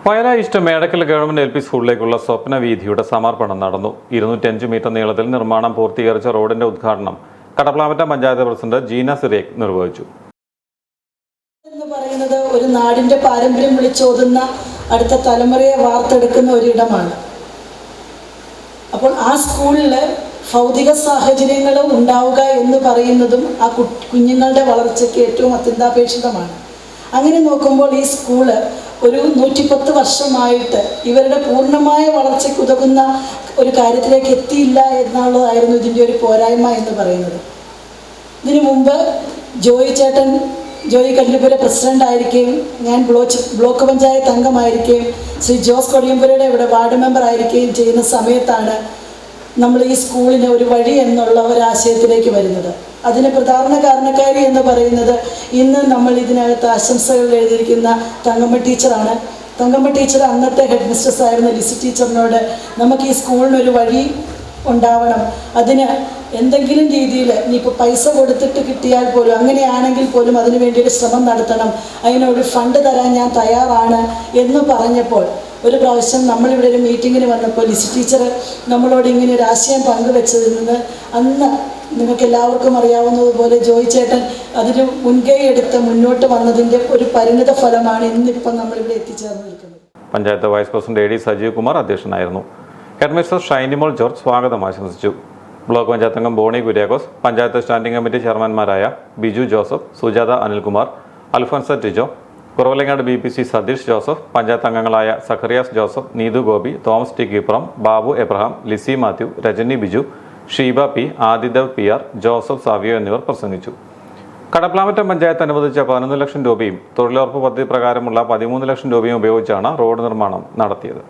വയല east മേടക്കൽ government LP സ്കൂളിലേക്കുള്ള സ്വപ്ന വീഥിയുടെ സമർപ്പണം നടന്നു. 205 metre നീളത്തിൽ നിർമ്മാണം പൂർത്തീകരിച്ച റോഡിന്റെ ഉദ്ഘാടനം കടപ്ലാമറ്റം പഞ്ചായത്ത് പ്രസിഡന്റ് ജീന സിറിയക് നിർവഹിച്ചു. ഒരു നാടിന്റെ പാരമ്പര്യം വിളിച്ചോതുന്ന അടുത്ത തലമുറയെ വാർത്തെടുക്കുന്ന ഒരിടമാണ്. അപ്പോൾ ആ സ്കൂളിൽ ഭൗതിക സാഹചര്യങ്ങൾ ഉണ്ടാവുക എന്ന് പറയുന്നതും ആ കുഞ്ഞുങ്ങളുടെ വളർച്ചയ്ക്ക് ഏറ്റവും അത്യന്താപേക്ഷിതമാണ്. അങ്ങനെ നോക്കുമ്പോൾ ഈ സ്കൂള് ഒരു 110 വർഷമായിട്ട് ഇവരുടെ പൂർണ്ണമായ വളർച്ചയ്ക്ക് ഉതകുന്ന ഒരു കാര്യത്തിലേക്ക് എത്തിയില്ല എന്നുള്ളതായിരുന്നു ഇതിൻ്റെ ഒരു പോരായ്മ എന്ന് പറയുന്നത്. ഇതിനു മുമ്പ് ജോയി കല്ലുപുര പ്രസിഡന്റ് ആയിരിക്കുകയും ഞാൻ ബ്ലോക്ക് പഞ്ചായത്ത് അംഗമായിരിക്കുകയും ശ്രീ ജോസ് കൊടിയമ്പുരയുടെ ഇവിടെ വാർഡ് മെമ്പർ ആയിരിക്കുകയും ചെയ്യുന്ന സമയത്താണ് നമ്മൾ ഈ സ്കൂളിന് ഒരു വഴി എന്നുള്ള ഒരാശയത്തിലേക്ക് വരുന്നത്. അതിന് പ്രധാന കാരണക്കാരി എന്ന് പറയുന്നത് ഇന്ന് നമ്മൾ ഇതിനകത്ത് ആശംസകൾ എഴുതിയിരിക്കുന്ന തങ്കമ്മ ടീച്ചറാണ്. തങ്കമ്മ ടീച്ചർ അന്നത്തെ ഹെഡ് മിസ്ട്രസ് ആയിരുന്ന ലിസി ടീച്ചറിനോട് നമുക്ക് ഈ സ്കൂളിനൊരു വഴി ഉണ്ടാവണം, അതിന് എന്തെങ്കിലും രീതിയിൽ ഇനിയിപ്പോൾ പൈസ കൊടുത്തിട്ട് കിട്ടിയാൽ പോലും അങ്ങനെയാണെങ്കിൽ പോലും അതിനു വേണ്ടിയൊരു ശ്രമം നടത്തണം, അതിനൊരു ഫണ്ട് തരാൻ ഞാൻ തയ്യാറാണ് എന്ന് പറഞ്ഞപ്പോൾ ഒരു പ്രാവശ്യം നമ്മളിവിടെ ഒരു മീറ്റിങ്ങിന് വന്നപ്പോൾ ലിസി ടീച്ചർ നമ്മളോട് ഇങ്ങനെ ഒരു ആശയം പങ്കുവെച്ചതിൽ നിന്ന് അന്ന് നിങ്ങൾക്ക് എല്ലാവർക്കും അറിയാവുന്നതുപോലെ ജോയി ചേട്ടൻ അതിന് മുൻകൈ എടുത്ത് മുന്നോട്ട് വന്നതിൻ്റെ ഒരു പരിണിത ഫലമാണ് ഇന്നിപ്പം നമ്മളിവിടെ എത്തിച്ചേർന്ന് നിൽക്കുന്നത്. Panchayat vice president AD Sajeev Kumar അധ്യക്ഷനായിരുന്നു. ഹെഡ് മിസ്ട്രസ് ഷൈനിമോൾ ജോർജ് സ്വാഗതം ആശംസിച്ചു. ബ്ലോക്ക് പഞ്ചായത്ത് അംഗം ബോണി കുര്യാക്കോസ്, പഞ്ചായത്ത് സ്റ്റാൻഡിംഗ് കമ്മിറ്റി ചെയർമാൻമാരായ ബിജു ജോസഫ്, സുജാത അനിൽകുമാർ, അൽഫോൻസ ടിജോ, കുറവലങ്ങാട് BPC സതീഷ് ജോസഫ്, പഞ്ചായത്ത് അംഗങ്ങളായ Zacharias Joseph, Neethu Gopi, Thomas T Keepram, Babu Abraham, Lissy Mathew, Rajani Biju, Sheeba P, Adidev PR, Joseph Savio എന്നിവർ പ്രസംഗിച്ചു. കടപ്ലാമറ്റം പഞ്ചായത്ത് അനുവദിച്ച 11 ലക്ഷം രൂപയും തൊഴിലുറപ്പ് പദ്ധതി പ്രകാരമുള്ള 13 ലക്ഷം രൂപയും ഉപയോഗിച്ചാണ് റോഡ് നിർമ്മാണം നടത്തിയത്.